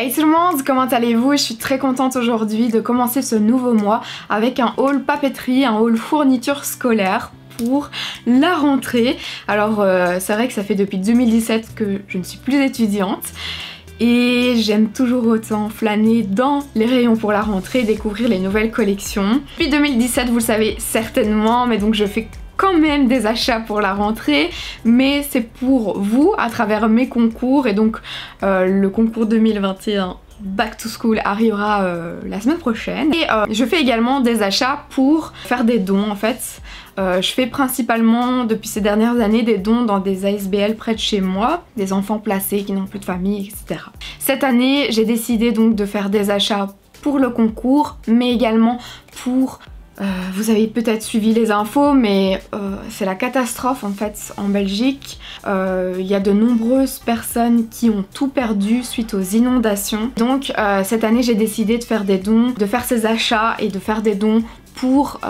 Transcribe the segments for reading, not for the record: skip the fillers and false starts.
Hey tout le monde, comment allez-vous? Je suis très contente aujourd'hui de commencer ce nouveau mois avec un haul papeterie, un haul fourniture scolaire pour la rentrée. Alors c'est vrai que ça fait depuis 2017 que je ne suis plus étudiante et j'aime toujours autant flâner dans les rayons pour la rentrée, découvrir les nouvelles collections. Depuis 2017, vous le savez certainement, mais donc je fais quand même des achats pour la rentrée, mais c'est pour vous à travers mes concours, et donc le concours 2021 Back to School arrivera la semaine prochaine. Et je fais également des achats pour faire des dons en fait. Je fais principalement depuis ces dernières années des dons dans des ASBL près de chez moi, des enfants placés qui n'ont plus de famille, etc. Cette année j'ai décidé donc de faire des achats pour le concours, mais également pour... vous avez peut-être suivi les infos, mais c'est la catastrophe en fait en Belgique. Il y a de nombreuses personnes qui ont tout perdu suite aux inondations. Donc cette année j'ai décidé de faire des dons, de faire ces achats et de faire des dons pour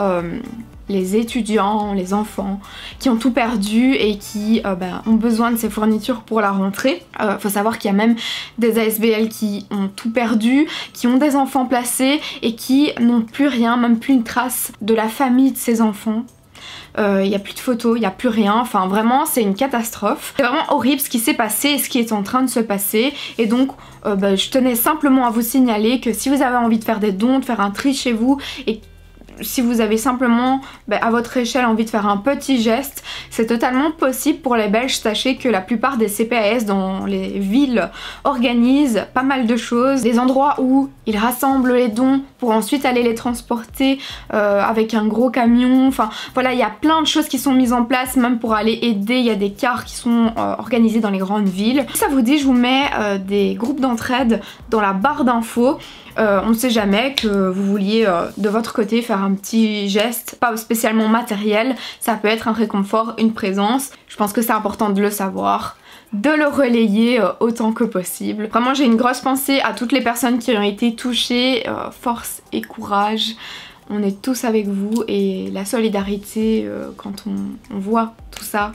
les étudiants, les enfants qui ont tout perdu et qui ont besoin de ces fournitures pour la rentrée. Faut savoir qu'il y a même des ASBL qui ont tout perdu, qui ont des enfants placés et qui n'ont plus rien, même plus une trace de la famille de ces enfants. Il n'y a plus de photos, il n'y a plus rien, enfin vraiment c'est une catastrophe. C'est vraiment horrible ce qui s'est passé et ce qui est en train de se passer, et donc je tenais simplement à vous signaler que si vous avez envie de faire des dons, de faire un tri chez vous, et si vous avez simplement à votre échelle envie de faire un petit geste, c'est totalement possible pour les Belges. Sachez que la plupart des CPAS dans les villes organisent pas mal de choses, des endroits où ils rassemblent les dons pour ensuite aller les transporter avec un gros camion. Enfin voilà, il y a plein de choses qui sont mises en place même pour aller aider. Il y a des cars qui sont organisés dans les grandes villes. Si ça vous dit, je vous mets des groupes d'entraide dans la barre d'infos. On ne sait jamais que vous vouliez de votre côté faire un petit geste, pas spécialement matériel, ça peut être un réconfort, une présence. Je pense que c'est important de le savoir, de le relayer autant que possible. Vraiment j'ai une grosse pensée à toutes les personnes qui ont été touchées, force et courage. On est tous avec vous, et la solidarité quand on voit tout ça,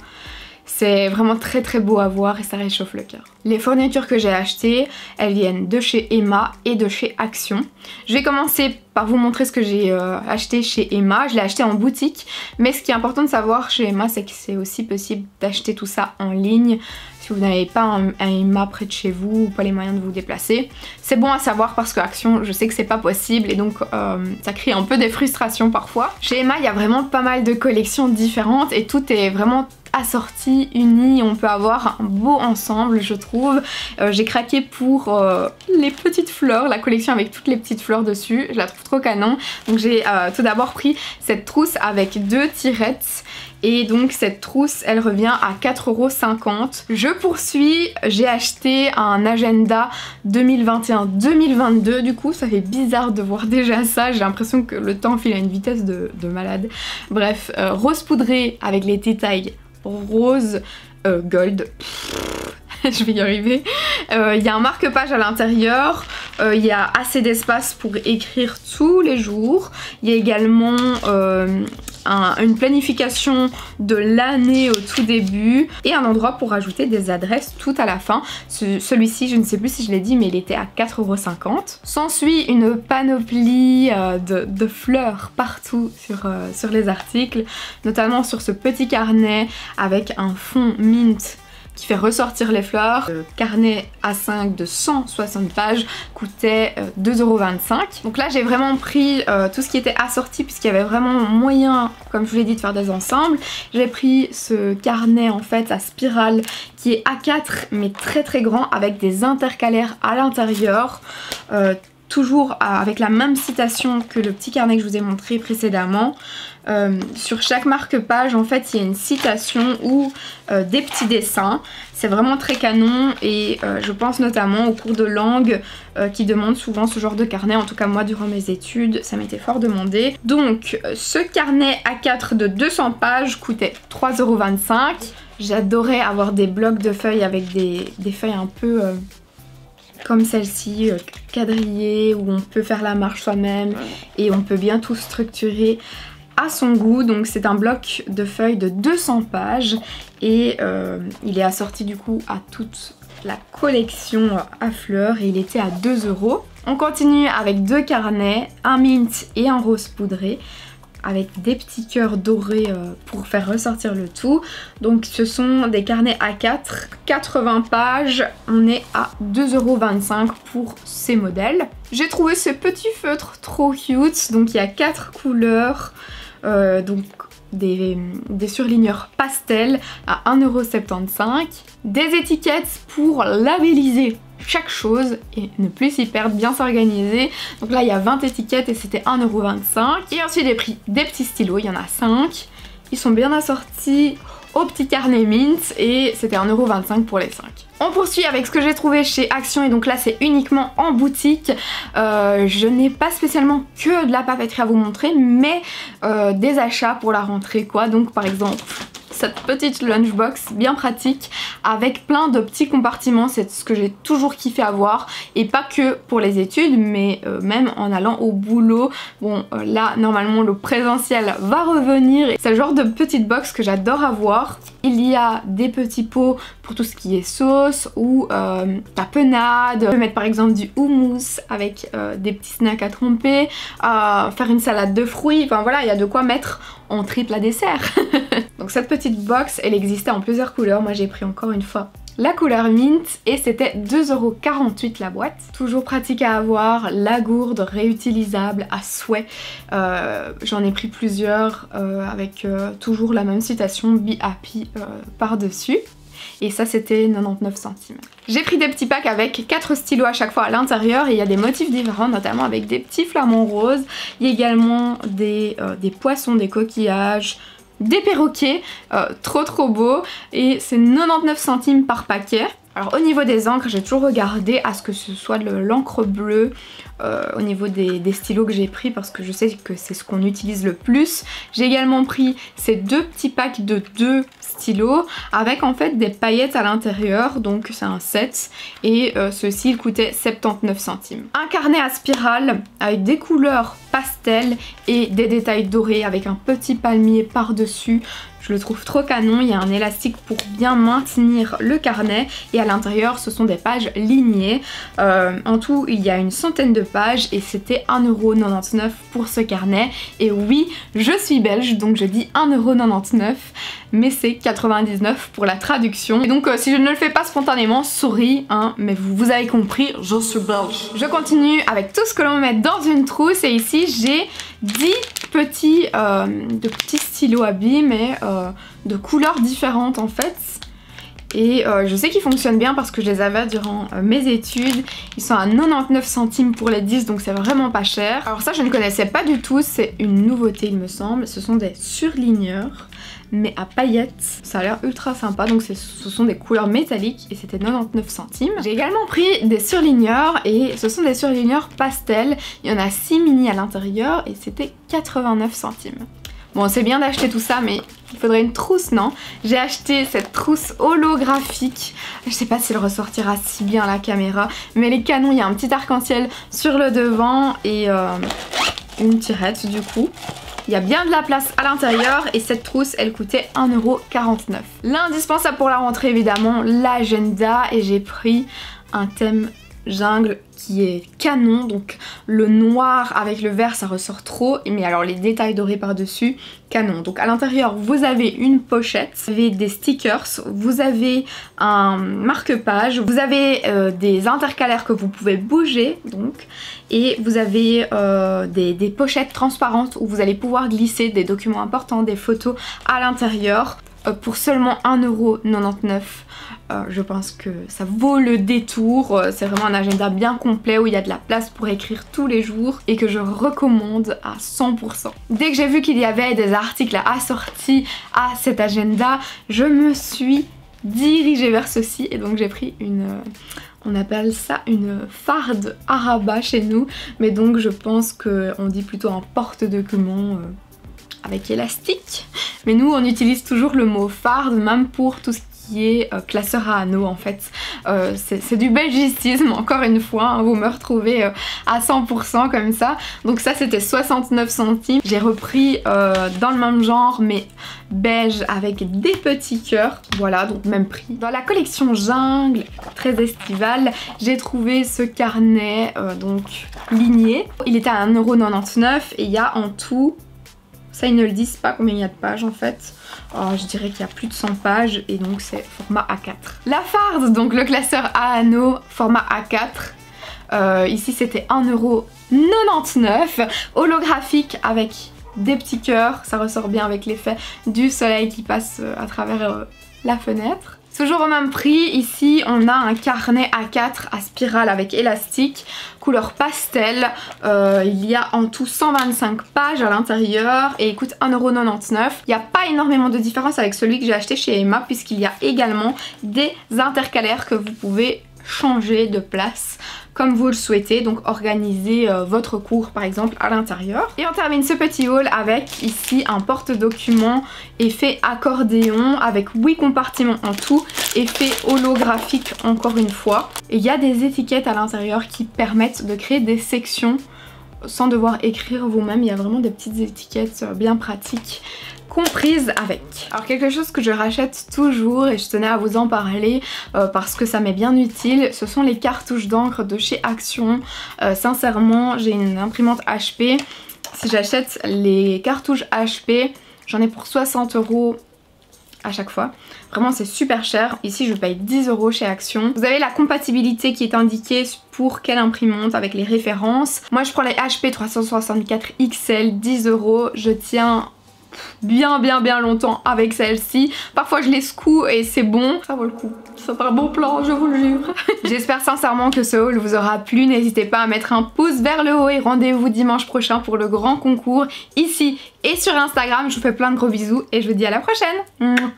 c'est vraiment très très beau à voir et ça réchauffe le cœur. Les fournitures que j'ai achetées, elles viennent de chez Emma et de chez Action. Je vais commencer par vous montrer ce que j'ai acheté chez Emma. Je l'ai acheté en boutique, mais ce qui est important de savoir chez Emma, c'est que c'est aussi possible d'acheter tout ça en ligne. Si vous n'avez pas un Emma près de chez vous ou pas les moyens de vous déplacer, c'est bon à savoir parce que Action, je sais que c'est pas possible, et donc ça crée un peu des frustrations parfois. Chez Emma, il y a vraiment pas mal de collections différentes et tout est vraiment assorti, uni. On peut avoir un beau ensemble, je trouve. J'ai craqué pour les petites fleurs, la collection avec toutes les petites fleurs dessus, je la trouve trop canon. Donc j'ai tout d'abord pris cette trousse avec 2 tirettes. Et donc cette trousse elle revient à 4,50 €. Je poursuis, j'ai acheté un agenda 2021-2022, du coup ça fait bizarre de voir déjà ça, j'ai l'impression que le temps file à une vitesse de malade. Bref, rose poudré avec les détails rose gold. Je vais y arriver. Il y a un marque-page à l'intérieur, il y a assez d'espace pour écrire tous les jours. Il y a également une planification de l'année au tout début et un endroit pour ajouter des adresses tout à la fin. Celui-ci, je ne sais plus si je l'ai dit, mais il était à 4,50 €. S'ensuit une panoplie de fleurs partout sur les articles, notamment sur ce petit carnet avec un fond mint qui fait ressortir les fleurs. Le carnet A5 de 160 pages coûtait 2,25 €. Donc là j'ai vraiment pris tout ce qui était assorti puisqu'il y avait vraiment moyen, comme je vous l'ai dit, de faire des ensembles. J'ai pris ce carnet en fait à spirale qui est A4 mais très très grand avec des intercalaires à l'intérieur. Toujours avec la même citation que le petit carnet que je vous ai montré précédemment. Sur chaque marque-page en fait il y a une citation ou des petits dessins. C'est vraiment très canon, et je pense notamment aux cours de langue qui demandent souvent ce genre de carnet. En tout cas moi durant mes études ça m'était fort demandé. Donc ce carnet A4 de 200 pages coûtait 3,25 €. J'adorais avoir des blocs de feuilles avec des feuilles un peu... comme celle-ci, quadrillée, où on peut faire la marche soi-même et on peut bien tout structurer à son goût. Donc c'est un bloc de feuilles de 200 pages et il est assorti du coup à toutes la collection à fleurs et il était à 2 €. On continue avec 2 carnets, un mint et un rose poudré, avec des petits cœurs dorés pour faire ressortir le tout. Donc ce sont des carnets A4, 80 pages, on est à 2,25 € pour ces modèles. J'ai trouvé ce petit feutre trop cute, donc il y a 4 couleurs, donc des surligneurs pastel à 1,75 €, des étiquettes pour labelliser chaque chose et ne plus s'y perdre, bien s'organiser. Donc là il y a 20 étiquettes et c'était 1,25 €. Et ensuite j'ai pris des petits stylos, il y en a 5. Ils sont bien assortis au petit carnet mint et c'était 1,25 € pour les 5. On poursuit avec ce que j'ai trouvé chez Action et donc là c'est uniquement en boutique. Je n'ai pas spécialement que de la papeterie à vous montrer mais des achats pour la rentrée quoi. Donc par exemple cette petite lunchbox bien pratique avec plein de petits compartiments, c'est ce que j'ai toujours kiffé avoir et pas que pour les études mais même en allant au boulot. Bon là normalement le présentiel va revenir, c'est le genre de petite box que j'adore avoir. Il y a des petits pots pour tout ce qui est sauce ou tapenade. On peut mettre par exemple du houmous avec des petits snacks à tremper, faire une salade de fruits, enfin voilà il y a de quoi mettre en triple à dessert. Donc cette petite box elle existait en plusieurs couleurs, moi j'ai pris encore une fois la couleur mint et c'était 2,48 € la boîte. Toujours pratique à avoir, la gourde réutilisable à souhait. J'en ai pris plusieurs avec toujours la même citation Be Happy par dessus. Et ça c'était 99 centimes. J'ai pris des petits packs avec 4 stylos à chaque fois à l'intérieur et il y a des motifs différents, notamment avec des petits flamants roses. Il y a également des poissons, des coquillages, des perroquets, trop beaux, et c'est 99 centimes par paquet. Alors au niveau des encres, j'ai toujours regardé à ce que ce soit de l'encre bleue au niveau des stylos que j'ai pris parce que je sais que c'est ce qu'on utilise le plus. J'ai également pris ces 2 petits packs de 2 stylos avec en fait des paillettes à l'intérieur, donc c'est un set et ceci il coûtait 79 centimes. Un carnet à spirale avec des couleurs pastel et des détails dorés avec un petit palmier par dessus. Je le trouve trop canon, il y a un élastique pour bien maintenir le carnet et à l'intérieur ce sont des pages lignées. En tout il y a une centaine de pages et c'était 1,99 € pour ce carnet. Et oui, je suis belge donc je dis 1,99 € mais c'est 99 pour la traduction. Et donc si je ne le fais pas spontanément, sorry, hein, mais vous avez compris, je suis belge. Je continue avec tout ce que l'on met dans une trousse et ici j'ai 10 petits stylos à billes mais de couleurs différentes en fait. Et je sais qu'ils fonctionnent bien parce que je les avais durant mes études. Ils sont à 99 centimes pour les 10 donc c'est vraiment pas cher. Alors ça je ne connaissais pas du tout, c'est une nouveauté il me semble. Ce sont des surligneurs mais à paillettes. Ça a l'air ultra sympa donc ce sont des couleurs métalliques et c'était 99 centimes. J'ai également pris des surligneurs et ce sont des surligneurs pastel. Il y en a 6 mini à l'intérieur et c'était 89 centimes. Bon c'est bien d'acheter tout ça mais il faudrait une trousse non? J'ai acheté cette trousse holographique. Je sais pas si elle ressortira si bien à la caméra mais les canons, il y a un petit arc-en-ciel sur le devant et une tirette du coup. Il y a bien de la place à l'intérieur et cette trousse elle coûtait 1,49 €. L'indispensable pour la rentrée évidemment, l'agenda et j'ai pris un thème jungle qui est canon, donc le noir avec le vert ça ressort trop, mais alors les détails dorés par dessus, canon. Donc à l'intérieur vous avez une pochette, vous avez des stickers, vous avez un marque-page, vous avez des intercalaires que vous pouvez bouger donc, et vous avez des pochettes transparentes où vous allez pouvoir glisser des documents importants, des photos à l'intérieur. Pour seulement 1,99 €, je pense que ça vaut le détour. C'est vraiment un agenda bien complet où il y a de la place pour écrire tous les jours et que je recommande à 100%. Dès que j'ai vu qu'il y avait des articles assortis à cet agenda, je me suis dirigée vers ceci et donc j'ai pris on appelle ça une farde à rabat chez nous, mais donc je pense qu'on dit plutôt un porte-document avec élastique. Mais nous on utilise toujours le mot farde même pour tout ce qui est classeur à anneaux en fait. C'est du belgicisme encore une fois, hein, vous me retrouvez à 100% comme ça. Donc ça c'était 69 centimes. J'ai repris dans le même genre mais beige avec des petits cœurs. Voilà, donc même prix. Dans la collection jungle, très estivale, j'ai trouvé ce carnet donc ligné. Il était à 1,99 € et il y a en tout, ça ils ne le disent pas combien il y a de pages en fait. Oh, je dirais qu'il y a plus de 100 pages et donc c'est format A4. La farce, donc le classeur à anneaux, format A4. Ici c'était 1,99 €. Holographique avec des petits cœurs, ça ressort bien avec l'effet du soleil qui passe à travers la fenêtre. Toujours au même prix, ici on a un carnet A4 à spirale avec élastique, couleur pastel. Il y a en tout 125 pages à l'intérieur et il coûte 1,99 €. Il n'y a pas énormément de différence avec celui que j'ai acheté chez Emma puisqu'il y a également des intercalaires que vous pouvez changer de place comme vous le souhaitez, donc organiser votre cours par exemple à l'intérieur. Et on termine ce petit haul avec ici un porte-document effet accordéon avec 8 compartiments en tout, effet holographique encore une fois. Et il y a des étiquettes à l'intérieur qui permettent de créer des sections sans devoir écrire vous-même. Il y a vraiment des petites étiquettes bien pratiques comprises avec. Alors quelque chose que je rachète toujours et je tenais à vous en parler parce que ça m'est bien utile, ce sont les cartouches d'encre de chez Action. Sincèrement, j'ai une imprimante HP. Si j'achète les cartouches HP, j'en ai pour 60 € à chaque fois. Vraiment c'est super cher. Ici je paye 10 € chez Action. Vous avez la compatibilité qui est indiquée pour quelle imprimante avec les références. Moi je prends les HP 364 XL, 10 €. Je tiens bien longtemps avec celle-ci. Parfois je les secoue et c'est bon. Ça vaut le coup. C'est un bon plan, je vous le jure. J'espère sincèrement que ce haul vous aura plu. N'hésitez pas à mettre un pouce vers le haut et rendez-vous dimanche prochain pour le grand concours ici et sur Instagram. Je vous fais plein de gros bisous et je vous dis à la prochaine.